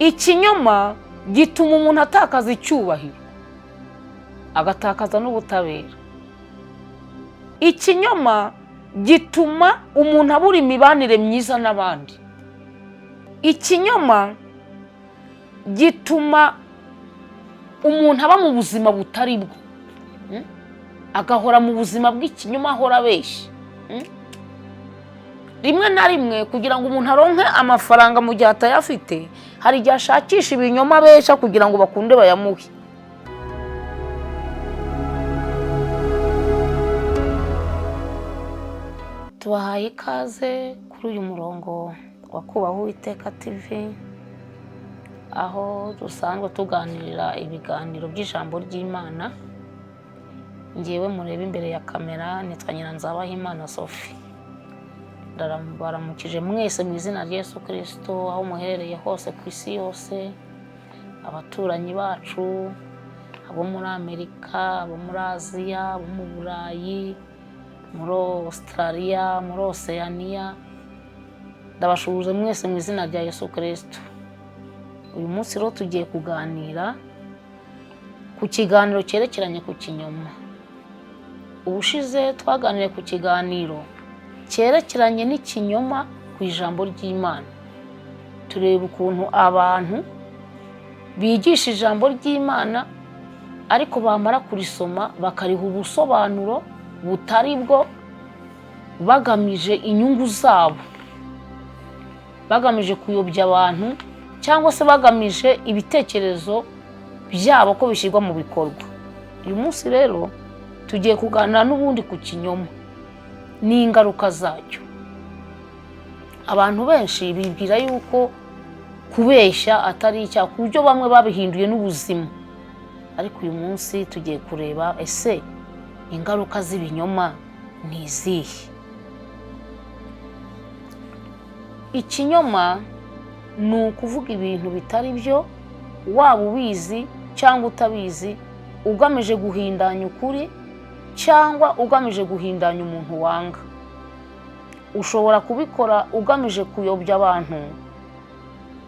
ikinyoma gituma umuntu atakaza icyubahiro, agatakaza n'ubutabera. Ikinyoma gituma umuntu abura imibanire myiza n'abandi. Ikinyoma gituma umuntu aba mu buzima butari bwo, agahora mu buzima bw'ikinyoma, ahora abeshya. Rimwe na rimwe kugira ngo umuntu aronke amafaranga mu gihe atayafite, hari igihe ashakisha ibinyoma abeshya kugira ngo bakunde bayamuhe. Tubahaye ikaze kuri uyu murongo wa Kubaha Uwiteka TV, aho dusanzwe tuganirira ibiganiro by'ijambo ry'Imana. Ngewe mureba imbere ya kamera nitwa Nyiranzabahimana Sophie. Ndabaramukije mwese mu izina rya Yesu Kristo, aho muherereye hose ku isi yose, abaturanyi bacu, abo muri Amerika, abo muri Aziya, abo mu Burayi, muri Australia, muri Oceania. Ndabashuhuje mwese mu izina rya Yesu Kristo. Uyu munsi rero tugiye kuganira ku kiganiro cyerekeranye ku kinyoma. Ubushize twaganiriye ku kiganiro cyerekeranye n'ikinyoma ku ijambo ry'Imana. Tureba ukuntu abantu bigisha ijambo ry'Imana ariko bamara kurisoma bakariha ubusobanuro butari bwo, bagamije inyungu zabo, bagamije kuyobya abantu, cyangwa se bagamije ibitekerezo byabo ko bishyirwa mu bikorwa. Uyu munsi rero tugiye kuganira n'ubundi ku kinyoma n'ingaruka zacyo. Abantu benshi bibwira yuko kubeshya atari icyaha, ku buryo bamwe babihinduye n'ubuzima. Ariko uyu munsi tugiye kureba ese ingaruka z'ibinyoma ni izihe. Ikinyoma ni ukuvuga ibintu bitari byo, waba ubizi cyangwa utabizi, ugamije guhindanya ukuri cyangwa ugamije guhindanya umuntu wanga. Ushobora kubikora ugamije kuyobya abantu,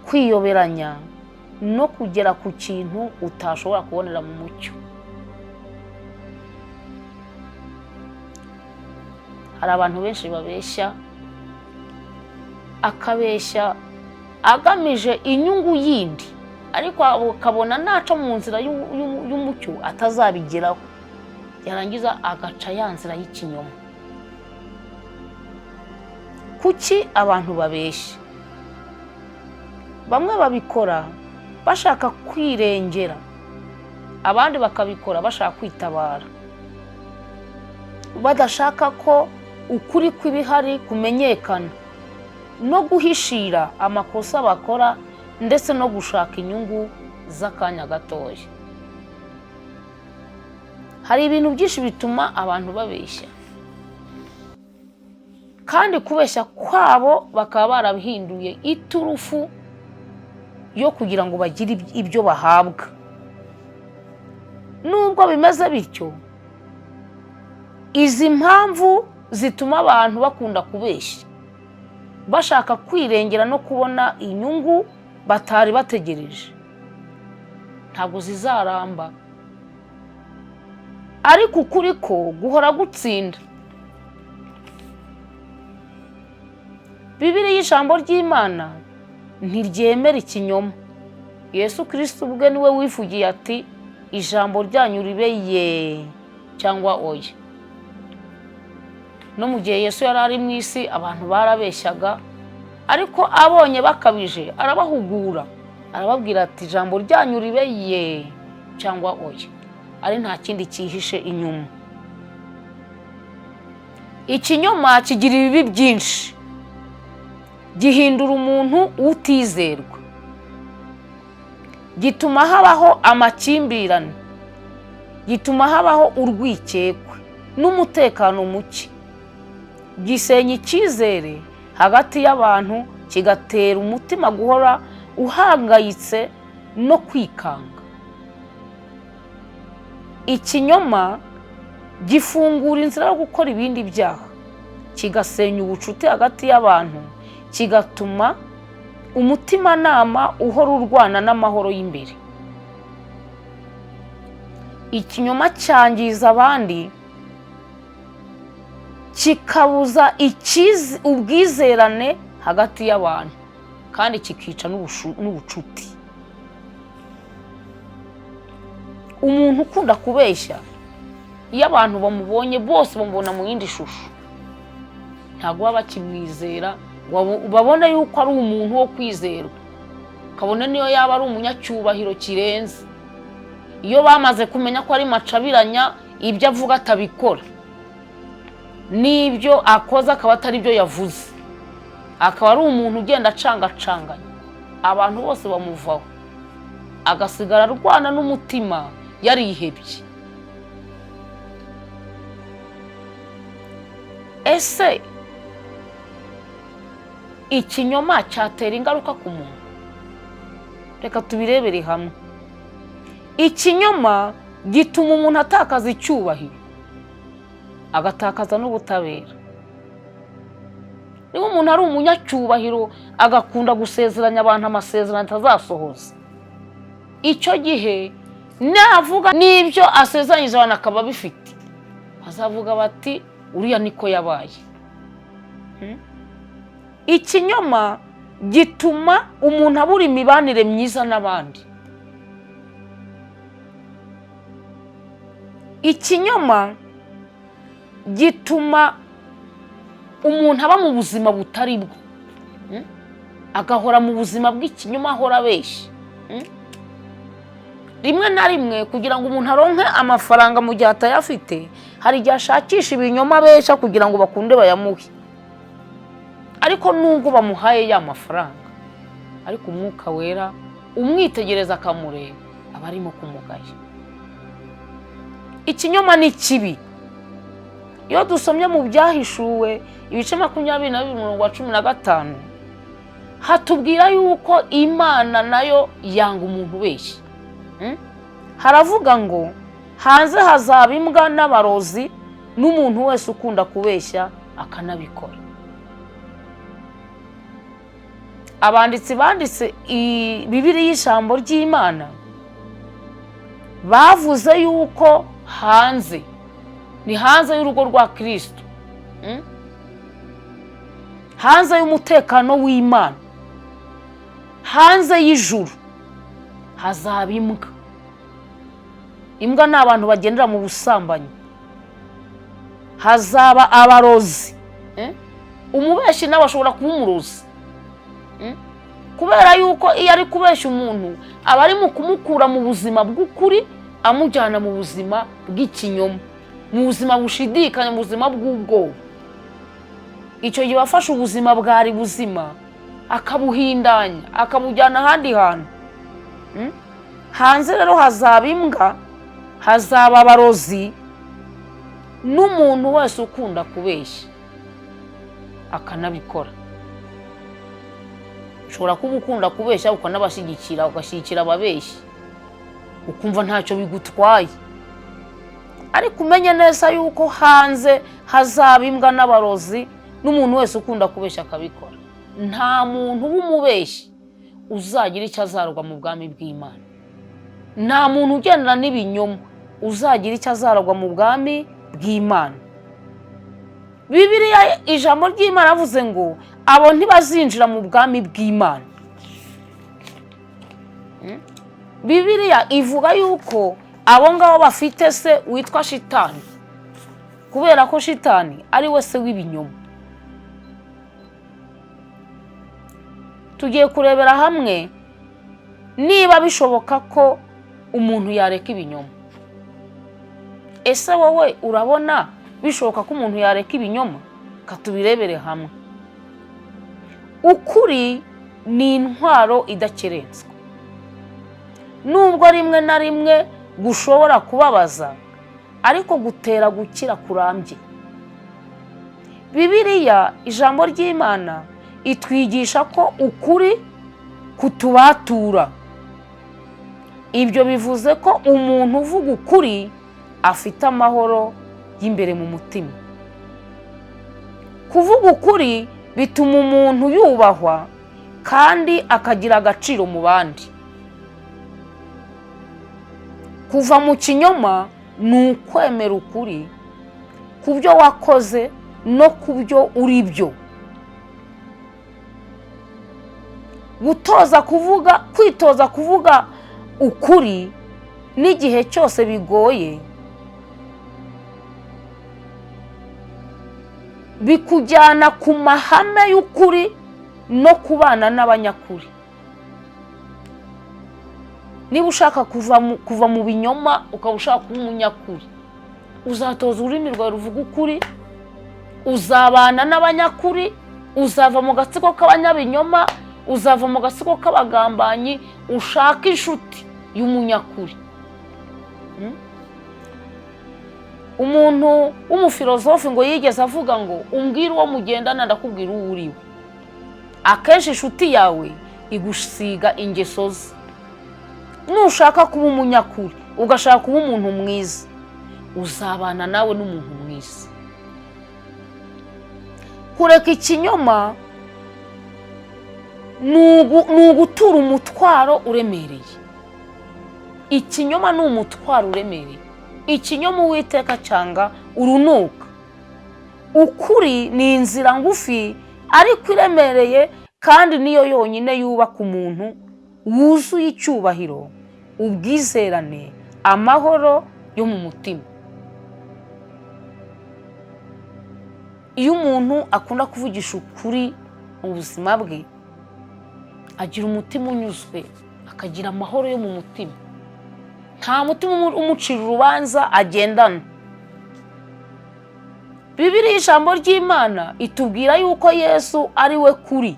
kwiyoberanya no kugera ku kintu utashobora kubonera mu mucyo. Hari abantu benshi babeshya, akabeshya agamije inyungu yindi, ariko akabona naca mu nzira y'umucyo atazabigeraho, yarangiza agaca ya nzira y'ikinyoma. Kuki abantu babeshya? Bamwe babikora bashaka kwirengera, abandi bakabikora bashaka kwitabara, badashaka ko ukuri kw'ibihari kumenyekana, no guhishira amakosa bakora, ndetse no gushaka inyungu z'akanya gatoya. Hari ibintu byinshi bituma abantu babeshya, kandi kubeshya kwabo bakaba barabihinduye iturufu yo kugira ngo bagire ibyo bahabwa. Nubwo bimeze bityo, izi mpamvu zituma abantu bakunda kubeshya, bashaka kwirengera no kubona inyungu batari bategereje, ntabwo zizaramba. Ariko ukuri ko guhora gutsinda. Bibiliya y'ijambo ry'Imana ntiryemera ikinyoma. Yesu Kristo ubwe niwe wivugiye ati, ijambo ryanyu ribe ye cyangwa oya. No mu gihe Yesu yari ari mu isi, abantu barabeshyaga, ariko abonye bakabije arabahugura, arababwira ati ijambo ryanyu ribe ye cyangwa oya, ari nta kindi cyihishe inyuma. Ikinyoma kigira ibibi byinshi, gihindura umuntu utizerwa, gituma habaho amakimbirane, gituma habaho urwikekwe n'umutekano muke, gisenya icyizere hagati y'abantu, kigatera umutima guhora uhangayitse no kwikanga. Ikinyoma gifungura inzira yo gukora ibindi byaha, kigasenya ubucuti hagati y'abantu, kigatuma umutimanama uhora urwana n'amahoro y'imbere. Ikinyoma cyangiza abandi, kikabuza ubwizerane hagati y'abantu, kandi kikica n'ubucuti. Umuntu ukunda kubeshya, iyo abantu bamubonye bose bamubona mu yindi shusho, ntabwo baba bakimwizera, babona yuko ari umuntu wo kwizerwa, kabone niyo yaba ari umunyacyubahiro kirenze. Iyo bamaze kumenya ko ari macabiranya, ibyo avuga atabikora, n'ibyo akoze akaba atari byo yavuze, akaba ari umuntu ugenda acangacanganya, abantu bose bamuvaho, agasigara arwana n'umutima yarihebye. Ese ikinyoma cyatera ingaruka ku muntu? Reka tubirebere hamwe. Ikinyoma gituma umuntu atakaza icyubahiro, agatakaza n'ubutabera. Niba umuntu ari umunyacyubahiro agakunda gusezeranya abantu amasezerano atazasohoza, icyo gihe navuga n'ibyo asezeranyije abantu akaba bifite, bazavuga bati uriya niko yabaye. Ikinyoma gituma umuntu abura imibanire myiza n'abandi. Ikinyoma gituma umuntu aba mu buzima butari bwo, agahora mu buzima bw'ikinyoma, ahora abeshya. Rimwe na rimwe kugira ngo umuntu aronke amafaranga mu gihe atayafite, hari igihe ashakisha ibinyoma abeshya kugira ngo bakunde bayamuhe. Ariko nubwo bamuhaye ya mafaranga, ariko Umwuka Wera umwitegereza akamureba, aba arimo kumugaya. Ikinyoma ni kibi. Iyo dusomye mu Byahishuwe ibice 22:15, hatubwira yuko Imana nayo yanga umuntu ubeshya. Haravuga ngo hanze hazaba imbwa n'abarozi n'umuntu wese ukunda kubeshya akanabikora. Abanditsi banditse Bibiliya y'ijambo ry'Imana bavuze yuko hanze ni hanze y'urugo rwa Kristo, hanze y'umutekano w'Imana, hanze y'ijuru hazaba imbwa. Imbwa ni abantu bagendera mu busambanyi. Hazaba abarozi, umubeshyi nawe ashobora kuba umurozi, kubera yuko iyo ari kubeshya umuntu aba ari mu kumukura mu buzima bw'ukuri amujyana mu buzima bw'ikinyoma, mu buzima bushidikanya, mu buzima bw'ubwoba. Icyo gihe bafashe ubuzima bwari buzima akabuhindanya, akabujyana ahandi hantu. Hanze rero hazaba imbwa, hazaba abarozi n'umuntu wese ukunda kubeshya akanabikora. Ushobora kuba ukunda kubeshya ukanabashyigikira, ugashyigikira ababeshyi, ukumva ntacyo bigutwaye. Ariko umenye neza yuko hanze hazaba imbwa n'abarozi n'umuntu wese ukunda kubeshya akabikora. Nta muntu w'umubeshyi uzagira icyo azarwa mu bwami bw'Imana. Nta muntu ugendana n'ibinyoma uzagira icyo azarwa mu bwami bw'Imana. Bibiliya ijambo ry'Imana avuze ngo abo ntibazinjira mu bwami bw'Imana. Bibiliya ivuga yuko abo ngabo bafite se witwa Shitani, kubera ko Shitani ari we se w'ibinyoma. Tugiye kurebera hamwe niba bishoboka ko umuntu yareka ibinyoma. Ese wowe urabona bishoboka ko umuntu yareka ibinyoma? Katubirebere hamwe. Ukuri ni intwaro idakerenswa. Nubwo rimwe na rimwe gushobora kubabaza, ariko gutera gukira kurambye. Bibiliya ijambo ry'Imana itwigisha ko ukuri kutubatura. Ibyo bivuze ko umuntu uvuga ukuri afite amahoro y'imbere mu mutima. Kuvuga ukuri bituma umuntu yubahwa kandi akagira agaciro mu bandi. Kuva mu kinyoma ni ukwemera ukuri ku byo wakoze no ku byo uri byo. Kwitoza kuvuga ukuri n'igihe cyose bigoye bikujyana ku mahame y'ukuri no kubana n'abanyakuri. Niba ushaka kuva mu binyoma ukaba ushaka kuba umunyakuri, uzatoza ururimi rwawe ruvuga ukuri, uzabana n'abanyakuri, uzava mu gatsiko k'abanyabinyoma, uzava mu gatsiko k'abagambanyi, ushaka inshuti y'umunyakuri. Umuntu w'umufilozofi ngo yigeze avuga ngo umbwire uwo mugendana ndakubwira uwo uriwe. Akenshi inshuti yawe igusiga ingeso ze. Nushaka kuba umunyakuri ugashaka kuba umuntu mwiza, uzabana nawe n'umuntu mwiza. Kureka ikinyoma ni ugutura umutwaro uremereye. Ikinyoma ni umutwaro uremereye. Ikinyoma Uwiteka cyanga urunuka. Ukuri ni inzira ngufi ariko iremereye, kandi niyo yonyine yubaka umuntu wuzuye icyubahiro, ubwizerane, amahoro yo mu mutima. Iyo umuntu akunda kuvugisha ukuri mu buzima bwe, agira umutima unyuzwe, akagira amahoro yo mu mutima. Nta mutima umucira urubanza agendana. Bibiliya ijambo ry'Imana itubwira yuko Yesu ari we kuri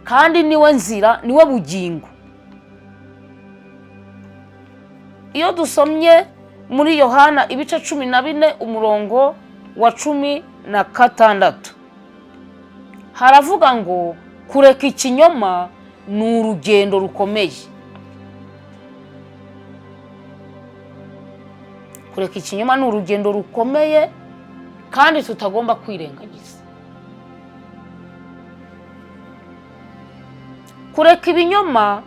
kandi niwe nzira, niwe bugingo. Iyo dusomye muri Yohana ibice 14 umurongo wa 16 haravuga ngo kureka ikinyoma ni urugendo rukomeye. Kureka ikinyoma ni urugendo rukomeye kandi tutagomba kwirengagiza. Kureka ibinyoma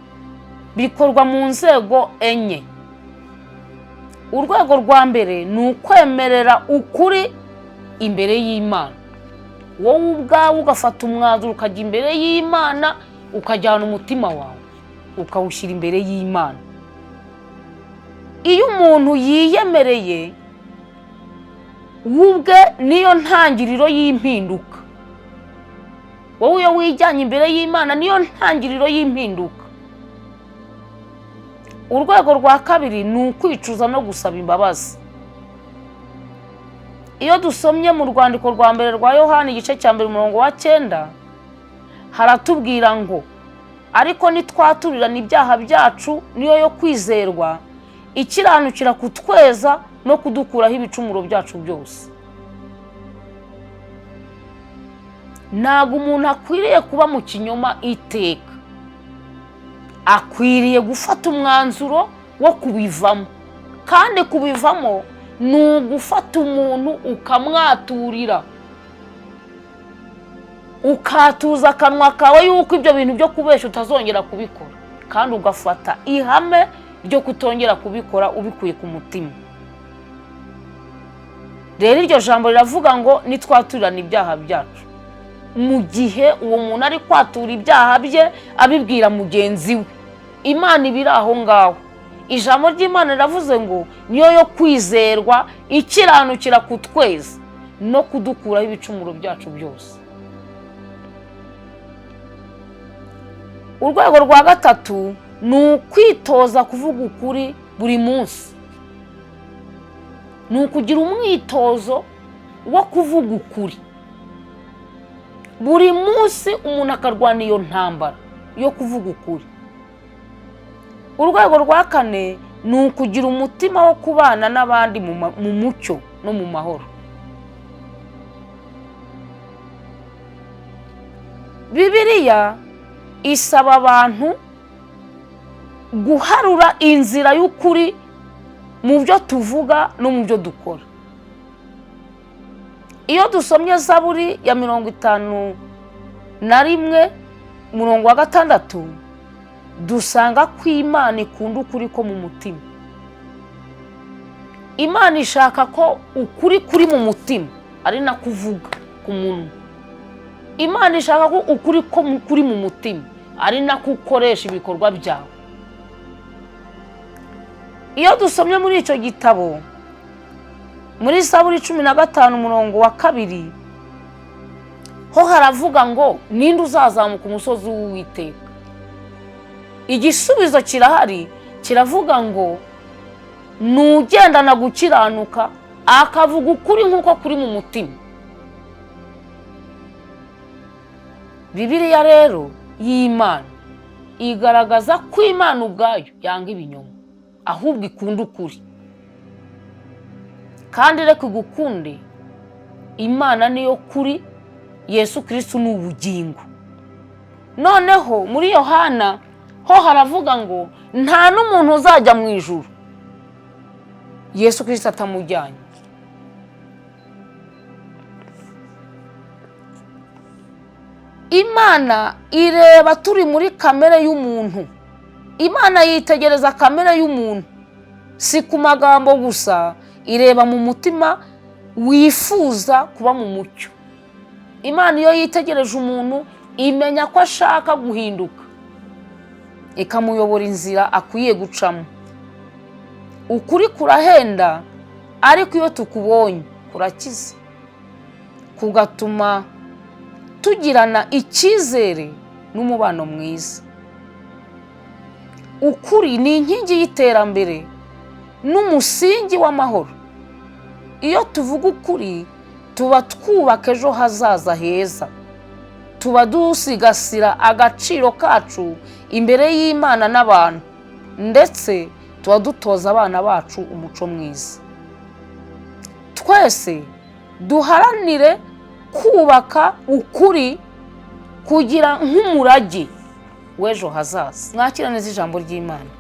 bikorwa mu nzego enye. Urwego rwa mbere ni ukwemerera ukuri imbere y'Imana. Wowe ubwawe ugafata umwanzuro ukajya imbere y'Imana, ukajyana umutima wawe ukawushyira imbere y'Imana. Iyo umuntu yiyemereye, ubwe niyo ntangiriro y'impinduka. Wowe iyo wijyanye imbere y'Imana niyo ntangiriro y'impinduka. Urwego rwa kabiri ni ukwicuza no gusaba imbabazi. Iyo dusomye mu rwandiko rwa mbere rwa Yohana igice cya 1 umurongo wa 9 haratubwira ngo ariko nitwaturirana ibyaha byacu niyo yo kwizerwa, ikiranukira kutweza no kudukuraho ibicumuro byacu byose. Ntabwo umuntu akwiriye kuba mu kinyoma iteka. Akwiriye gufata umwanzuro wo kubivamo, kandi kubivamo ni ugufata umuntu ukamwaturira, ukatuza akanwa kawe yuko ibyo bintu byo kubesha utazongera kubikora, kandi ugafata ihame ryo kutongera kubikora ubikuye ku mutima. Rero iryo jambo riravuga ngo nitwaturirana ibyaha byacu. Mu gihe uwo muntu ari kwatura ibyaha bye abibwira mugenzi we, Imana ibiri aho ngaho. Ijambo ry'Imana riravuze ngo niyo yo kwizerwa, ikiranukira kutweza no kudukuraho ibicumuro byacu byose. Urwego rwa gatatu ni ukwitoza kuvuga ukuri buri munsi. Ni ukugira umwitozo wo kuvuga ukuri. Buri munsi umuntu akarwana iyo ntambara yo kuvuga ukuri. Urwego rwa kane ni ukugira umutima wo kubana n'abandi mu mucyo no mu mahoro. Bibiliya isaba abantu guharura inzira y'ukuri mu byo tuvuga no mu byo dukora. Iyo dusomye Zaburi ya 51 umurongo wa 6 dusanga ko Imana ikunda ukuri ko mu mutima. Imana ishaka ko ukuri kuri mu mutima ari na kuvuga ku munwa. Imana ishaka ko ukuri ko kuri mu mutima ari na kukoresha ibikorwa byawe. Iyo dusomye muri icyo gitabo muri Zaburi 15 umurongo wa 2 ho haravuga ngo ninde uzazamuka umusozi w'Uwiteka. Igisubizo kirahari, kiravuga ngo nugendana gukiranuka akavuga ukuri nk'uko kuri mu mutima. Bibiliya rero y'Imana igaragaza ko Imana ubwayo yanga ibinyoma, ahubwo ikunda ukuri. Kandi reka gukunde, Imana niyo kuri, Yesu Kristo ni ubugingo. Noneho muri Yohana ho haravuga ngo nta n'umuntu uzajya mu ijuru Yesu Kristo atamujyanye. Imana ireba turi muri kamere y'umuntu. Imana yitegereza kamere y'umuntu, si ku magambo gusa, ireba mu mutima wifuza kuba mu mucyo. Imana iyo yitegereje umuntu imenya ko ashaka guhinduka, ikamuyobora inzira akwiye gucamo. Ukuri kurahenda, ariko iyo tukubonye kurakiza, kugatuma tugirana icyizere n'umubano mwiza. Ukuri ni inkingi y'iterambere n'umusingi w'amahoro. Iyo tuvuga ukuri tuba twubaka ejo hazaza heza, tuba dusigasira agaciro kacu imbere y'Imana n'abantu, ndetse tuba dutoza abana bacu umuco mwiza. Twese duharanire kubaka ukuri kugira nk'umurage w'ejo hazaza. Mwakira neza ijambo ry'Imana.